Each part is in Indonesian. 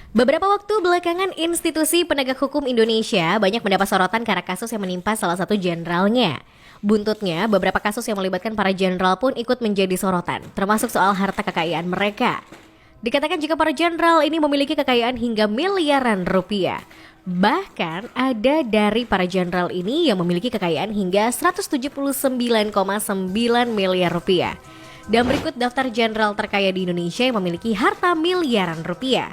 Beberapa waktu belakangan, institusi penegak hukum Indonesia banyak mendapat sorotan karena kasus yang menimpa salah satu jenderalnya. Buntutnya, beberapa kasus yang melibatkan para jenderal pun ikut menjadi sorotan, termasuk soal harta kekayaan mereka. Dikatakan jika para jenderal ini memiliki kekayaan hingga miliaran rupiah. Bahkan ada dari para jenderal ini yang memiliki kekayaan hingga 179,9 miliar rupiah. Dan berikut daftar jenderal terkaya di Indonesia yang memiliki harta miliaran rupiah.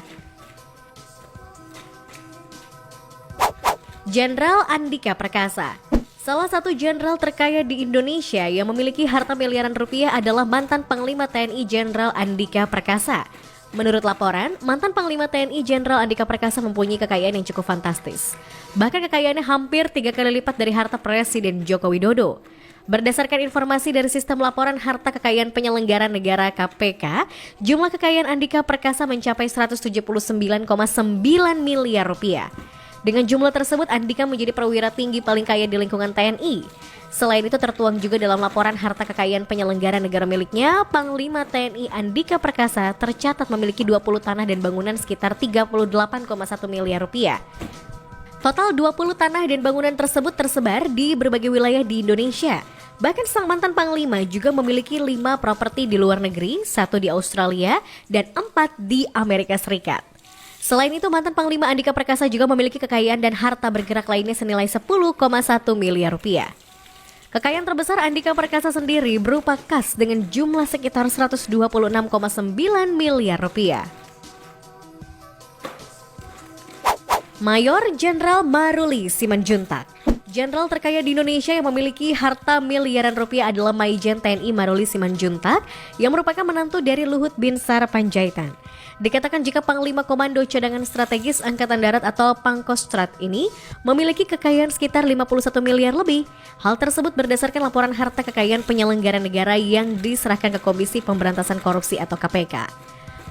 Jenderal Andika Perkasa. Salah satu jenderal terkaya di Indonesia yang memiliki harta miliaran rupiah adalah mantan Panglima TNI Jenderal Andika Perkasa. Menurut laporan, mantan Panglima TNI Jenderal Andika Perkasa mempunyai kekayaan yang cukup fantastis. Bahkan kekayaannya hampir 3 kali lipat dari harta Presiden Joko Widodo. Berdasarkan informasi dari sistem laporan harta kekayaan penyelenggara negara KPK, jumlah kekayaan Andika Perkasa mencapai 179,9 miliar rupiah. Dengan jumlah tersebut, Andika menjadi perwira tinggi paling kaya di lingkungan TNI. Selain itu tertuang juga dalam laporan harta kekayaan penyelenggara negara miliknya, Panglima TNI Andika Perkasa tercatat memiliki 20 tanah dan bangunan sekitar 38,1 miliar rupiah. Total 20 tanah dan bangunan tersebut tersebar di berbagai wilayah di Indonesia. Bahkan sang mantan Panglima juga memiliki 5 properti di luar negeri, 1 di Australia, dan 4 di Amerika Serikat. Selain itu, mantan Panglima Andika Perkasa juga memiliki kekayaan dan harta bergerak lainnya senilai 10,1 miliar rupiah. Kekayaan terbesar Andika Perkasa sendiri berupa kas dengan jumlah sekitar 126,9 miliar rupiah. Mayor Jenderal Maruli Simanjuntak. Jenderal terkaya di Indonesia yang memiliki harta miliaran rupiah adalah Maijen TNI Maruli Simanjuntak yang merupakan menantu dari Luhut Binsar Panjaitan. Dikatakan jika Panglima Komando Cadangan Strategis Angkatan Darat atau Pangkostrat ini memiliki kekayaan sekitar 51 miliar lebih. Hal tersebut berdasarkan laporan harta kekayaan penyelenggara negara yang diserahkan ke Komisi Pemberantasan Korupsi atau KPK.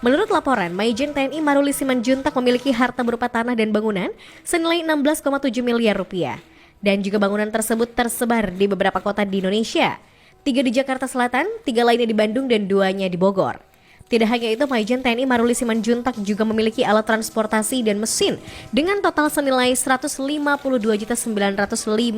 Menurut laporan, Maijen TNI Maruli Simanjuntak memiliki harta berupa tanah dan bangunan senilai 16,7 miliar rupiah. Dan juga bangunan tersebut tersebar di beberapa kota di Indonesia. 3 di Jakarta Selatan, 3 lainnya di Bandung, dan 2-nya di Bogor. Tidak hanya itu, Maijen TNI Maruli Simanjuntak juga memiliki alat transportasi dan mesin dengan total senilai Rp52.950.000.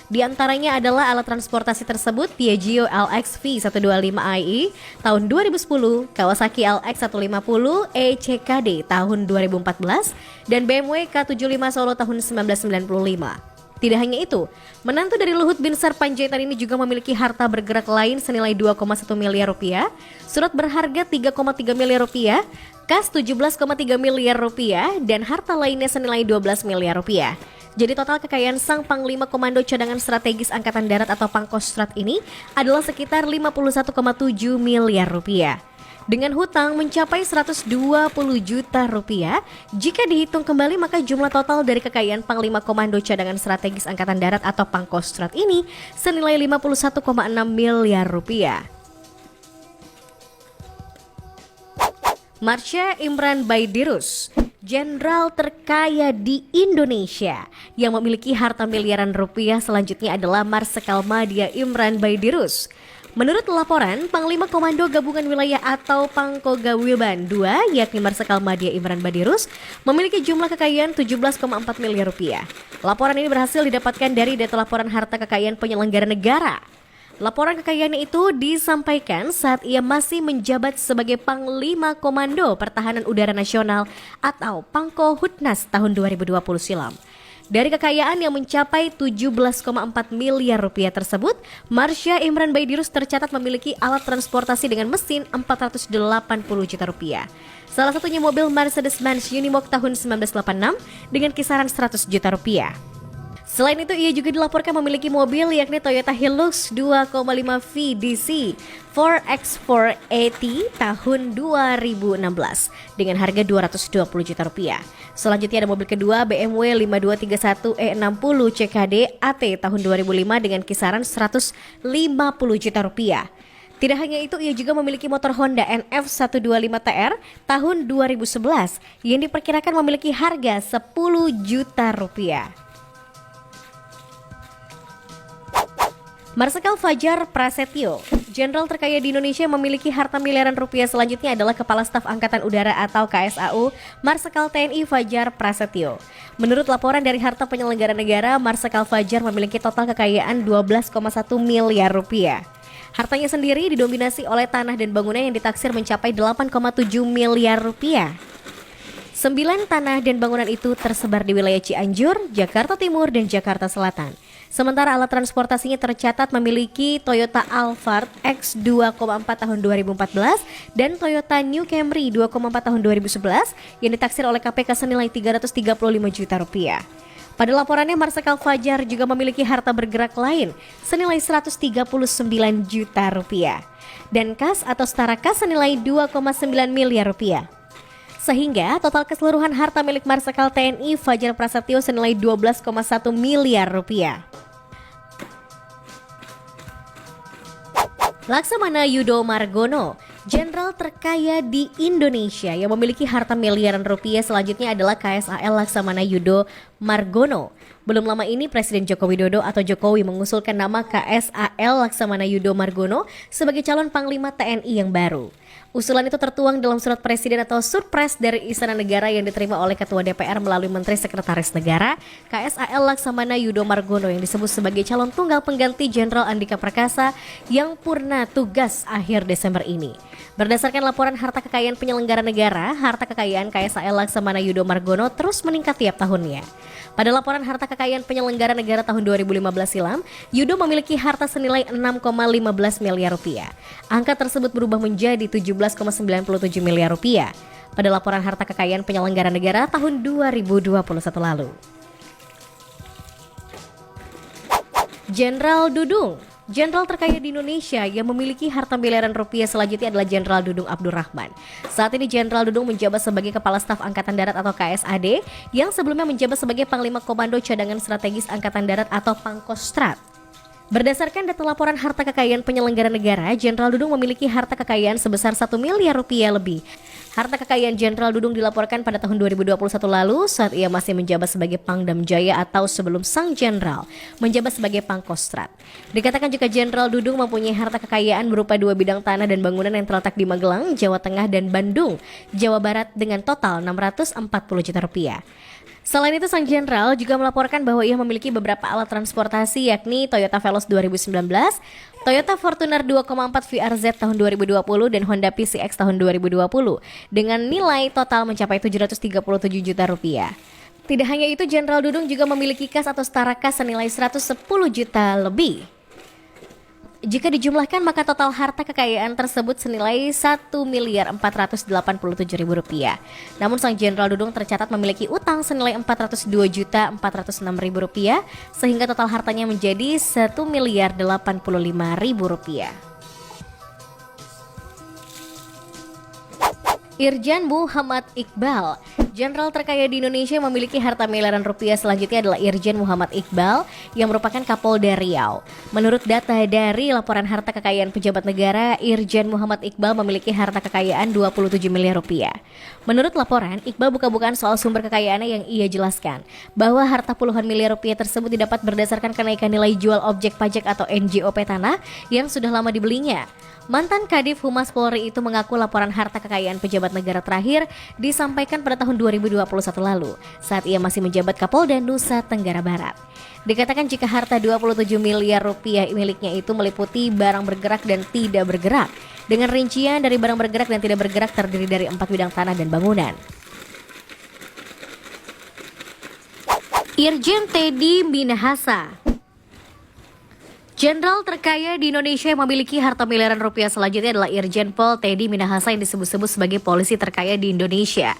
Di antaranya adalah alat transportasi tersebut Piaggio LX-V125i tahun 2010, Kawasaki LX150 ECKD tahun 2014, dan BMW K75 Solo tahun 1995. Tidak hanya itu, menantu dari Luhut Binsar Panjaitan ini juga memiliki harta bergerak lain senilai 2,1 miliar rupiah, surat berharga 3,3 miliar rupiah, kas 17,3 miliar rupiah, dan harta lainnya senilai 12 miliar rupiah. Jadi total kekayaan sang Panglima Komando Cadangan Strategis Angkatan Darat atau Pangkostrat ini adalah sekitar 51,7 miliar rupiah. Dengan hutang mencapai 120 juta rupiah, jika dihitung kembali maka jumlah total dari kekayaan Panglima Komando Cadangan Strategis Angkatan Darat atau Pangkostrat ini senilai 51,6 miliar rupiah. Marsha Imran Baidirus, jenderal terkaya di Indonesia yang memiliki harta miliaran rupiah selanjutnya adalah Marsikal Madya Imran Baidirus. Menurut laporan, Panglima Komando Gabungan Wilayah atau Pangkogawiban II, yakni Marsikal Madya Imran Baidirus, memiliki jumlah kekayaan 17,4 miliar rupiah. Laporan ini berhasil didapatkan dari data laporan harta kekayaan penyelenggara negara. Laporan kekayaannya itu disampaikan saat ia masih menjabat sebagai Panglima Komando Pertahanan Udara Nasional atau Pangkohutnas tahun 2020 silam. Dari kekayaan yang mencapai 17,4 miliar rupiah tersebut, Marsha Imran Baidirus tercatat memiliki alat transportasi dengan mesin 480 juta rupiah. Salah satunya mobil Mercedes-Benz Unimog tahun 1986 dengan kisaran 100 juta rupiah. Selain itu, ia juga dilaporkan memiliki mobil yakni Toyota Hilux 2,5 VDC 4X4AT tahun 2016 dengan harga 220 juta rupiah. Selanjutnya ada mobil kedua BMW 5231 E60 CKD AT tahun 2005 dengan kisaran 150 juta rupiah. Tidak hanya itu, ia juga memiliki motor Honda NF125TR tahun 2011 yang diperkirakan memiliki harga 10 juta rupiah. Marsikal Fajar Prasetyo, Jenderal terkaya di Indonesia yang memiliki harta miliaran rupiah selanjutnya adalah Kepala Staf Angkatan Udara atau KSAU, Marsikal TNI Fajar Prasetyo. Menurut laporan dari Harta Penyelenggara Negara, Marsikal Fajar memiliki total kekayaan 12,1 miliar rupiah. Hartanya sendiri didominasi oleh tanah dan bangunan yang ditaksir mencapai 8,7 miliar rupiah. 9 tanah dan bangunan itu tersebar di wilayah Cianjur, Jakarta Timur, dan Jakarta Selatan. Sementara alat transportasinya tercatat memiliki Toyota Alphard X 2,4 tahun 2014 dan Toyota New Camry 2,4 tahun 2011 yang ditaksir oleh KPK senilai 335 juta rupiah. Pada laporannya, Marsikal Fajar juga memiliki harta bergerak lain senilai 139 juta rupiah dan kas atau setara kas senilai 2,9 miliar rupiah. Sehingga total keseluruhan harta milik Marsikal TNI Fajar Prasetyo senilai 12,1 miliar rupiah. Laksamana Yudo Margono, jenderal terkaya di Indonesia yang memiliki harta miliaran rupiah selanjutnya adalah KSAL Laksamana Yudo Margono. Belum lama ini Presiden Joko Widodo atau Jokowi mengusulkan nama KSAL Laksamana Yudo Margono sebagai calon Panglima TNI yang baru. Usulan itu tertuang dalam surat presiden atau surpres dari Istana Negara yang diterima oleh Ketua DPR melalui Menteri Sekretaris Negara KSAL Laksamana Yudo Margono yang disebut sebagai calon tunggal pengganti Jenderal Andika Perkasa yang purna tugas akhir Desember ini. Berdasarkan laporan harta kekayaan penyelenggara negara, harta kekayaan KSAL Laksamana Yudo Margono terus meningkat tiap tahunnya. Pada laporan harta kekayaan penyelenggara negara tahun 2015 silam, Yudo memiliki harta senilai 6,15 miliar rupiah. Angka tersebut berubah menjadi 17,97 miliar rupiah pada laporan harta kekayaan penyelenggara negara tahun 2021 lalu. Jenderal Dudung, jenderal terkaya di Indonesia yang memiliki harta miliaran rupiah selanjutnya adalah Jenderal Dudung Abdurrahman. Saat ini Jenderal Dudung menjabat sebagai Kepala Staf Angkatan Darat atau KSAD yang sebelumnya menjabat sebagai Panglima Komando Cadangan Strategis Angkatan Darat atau Pangkostrat. Berdasarkan data laporan harta kekayaan penyelenggara negara, Jenderal Dudung memiliki harta kekayaan sebesar 1 miliar rupiah lebih. Harta kekayaan Jenderal Dudung dilaporkan pada tahun 2021 lalu saat ia masih menjabat sebagai Pangdam Jaya atau sebelum sang jenderal menjabat sebagai Pangkostrat. Dikatakan jika Jenderal Dudung mempunyai harta kekayaan berupa 2 bidang tanah dan bangunan yang terletak di Magelang, Jawa Tengah dan Bandung, Jawa Barat dengan total 640 juta rupiah. Selain itu, sang jenderal juga melaporkan bahwa ia memiliki beberapa alat transportasi yakni Toyota Veloz 2019, Toyota Fortuner 2,4 VRZ tahun 2020 dan Honda PCX tahun 2020 dengan nilai total mencapai 737 juta rupiah. Tidak hanya itu, Jenderal Dudung juga memiliki kas atau setara kas senilai 110 juta lebih. Jika dijumlahkan maka total harta kekayaan tersebut senilai 1.487.000 rupiah. Namun sang Jenderal Dudung tercatat memiliki utang senilai 402.406.000 rupiah sehingga total hartanya menjadi 1.085.000 rupiah. Irjen Muhammad Iqbal, jenderal terkaya di Indonesia yang memiliki harta miliaran rupiah selanjutnya adalah Irjen Muhammad Iqbal yang merupakan Kapolda Riau. Menurut data dari laporan harta kekayaan pejabat negara, Irjen Muhammad Iqbal memiliki harta kekayaan 27 miliar rupiah. Menurut laporan, Iqbal buka-bukaan soal sumber kekayaannya yang ia jelaskan bahwa harta puluhan miliar rupiah tersebut didapat berdasarkan kenaikan nilai jual objek pajak atau NJOP tanah yang sudah lama dibelinya. Mantan Kadif Humas Polri itu mengaku laporan harta kekayaan pejabat negara terakhir disampaikan pada tahun 2021 lalu saat ia masih menjabat Kapolda Nusa Tenggara Barat. Dikatakan jika harta 27 miliar rupiah miliknya itu meliputi barang bergerak dan tidak bergerak. Dengan rincian dari barang bergerak dan tidak bergerak terdiri dari 4 bidang tanah dan bangunan. Irjen Teddy Minahasa, jenderal terkaya di Indonesia yang memiliki harta miliaran rupiah selanjutnya adalah Irjen Pol Teddy Minahasa yang disebut-sebut sebagai polisi terkaya di Indonesia.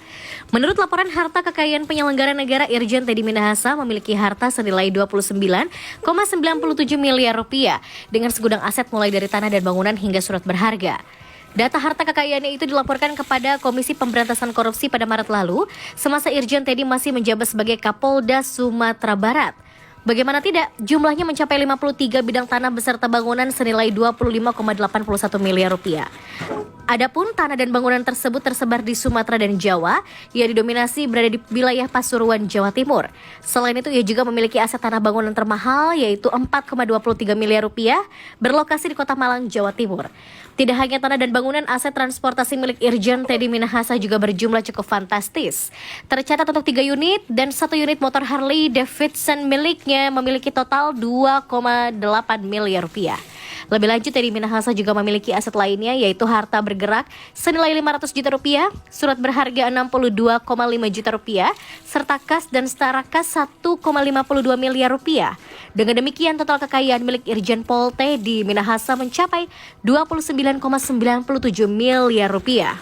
Menurut laporan harta kekayaan penyelenggara negara, Irjen Teddy Minahasa memiliki harta senilai 29,97 miliar rupiah dengan segudang aset mulai dari tanah dan bangunan hingga surat berharga. Data harta kekayaannya itu dilaporkan kepada Komisi Pemberantasan Korupsi pada Maret lalu semasa Irjen Teddy masih menjabat sebagai Kapolda Sumatera Barat. Bagaimana tidak, jumlahnya mencapai 53 bidang tanah beserta bangunan senilai 25,81 miliar rupiah. Adapun tanah dan bangunan tersebut tersebar di Sumatera dan Jawa, yang didominasi berada di wilayah Pasuruan, Jawa Timur. Selain itu, ia juga memiliki aset tanah bangunan termahal, yaitu 4,23 miliar rupiah, berlokasi di Kota Malang, Jawa Timur. Tidak hanya tanah dan bangunan, aset transportasi milik Irjen Teddy Minahasa juga berjumlah cukup fantastis. Tercatat untuk 3 unit dan 1 unit motor Harley Davidson miliknya memiliki total 2,8 miliar rupiah. Lebih lanjut, Teddy Minahasa juga memiliki aset lainnya, yaitu harta bergerak senilai 500 juta rupiah, surat berharga 62,5 juta rupiah, serta kas dan setara kas 1,52 miliar rupiah. Dengan demikian, total kekayaan milik Irjen Pol Teddy Minahasa mencapai 29,97 miliar rupiah.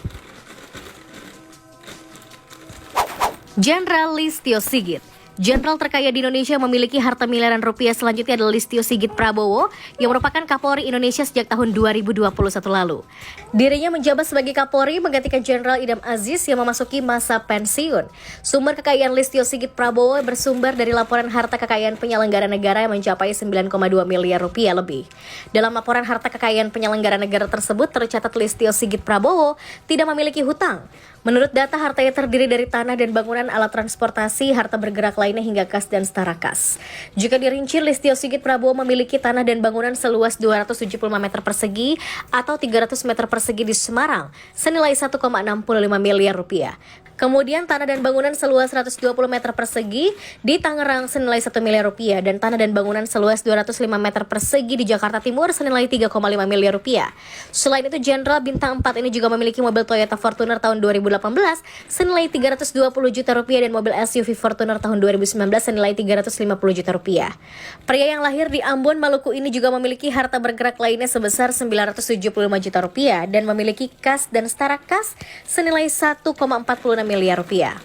Jenderal Listio Sigit. Jenderal terkaya di Indonesia memiliki harta miliaran rupiah selanjutnya adalah Listio Sigit Prabowo yang merupakan Kapolri Indonesia sejak tahun 2021 lalu. Dirinya menjabat sebagai Kapolri menggantikan Jenderal Idam Aziz yang memasuki masa pensiun. Sumber kekayaan Listio Sigit Prabowo bersumber dari laporan harta kekayaan penyelenggara negara yang mencapai 9,2 miliar rupiah lebih. Dalam laporan harta kekayaan penyelenggara negara tersebut tercatat Listio Sigit Prabowo tidak memiliki hutang. Menurut data, hartanya terdiri dari tanah dan bangunan, alat transportasi, harta bergerak lainnya hingga kas dan setara kas. Jika dirinci, Listio Sigit Prabowo memiliki tanah dan bangunan seluas 275 meter persegi atau 300 meter persegi di Semarang, senilai 1,65 miliar rupiah. Kemudian tanah dan bangunan seluas 120 meter persegi di Tangerang senilai 1 miliar rupiah dan tanah dan bangunan seluas 205 meter persegi di Jakarta Timur senilai 3,5 miliar rupiah. Selain itu, Jenderal Bintang 4 ini juga memiliki mobil Toyota Fortuner tahun 2018 senilai 320 juta rupiah dan mobil SUV Fortuner tahun 2019 senilai 350 juta rupiah. Pria yang lahir di Ambon, Maluku ini juga memiliki harta bergerak lainnya sebesar 975 juta rupiah dan memiliki kas dan setara kas senilai 1,46 miliar rupiah.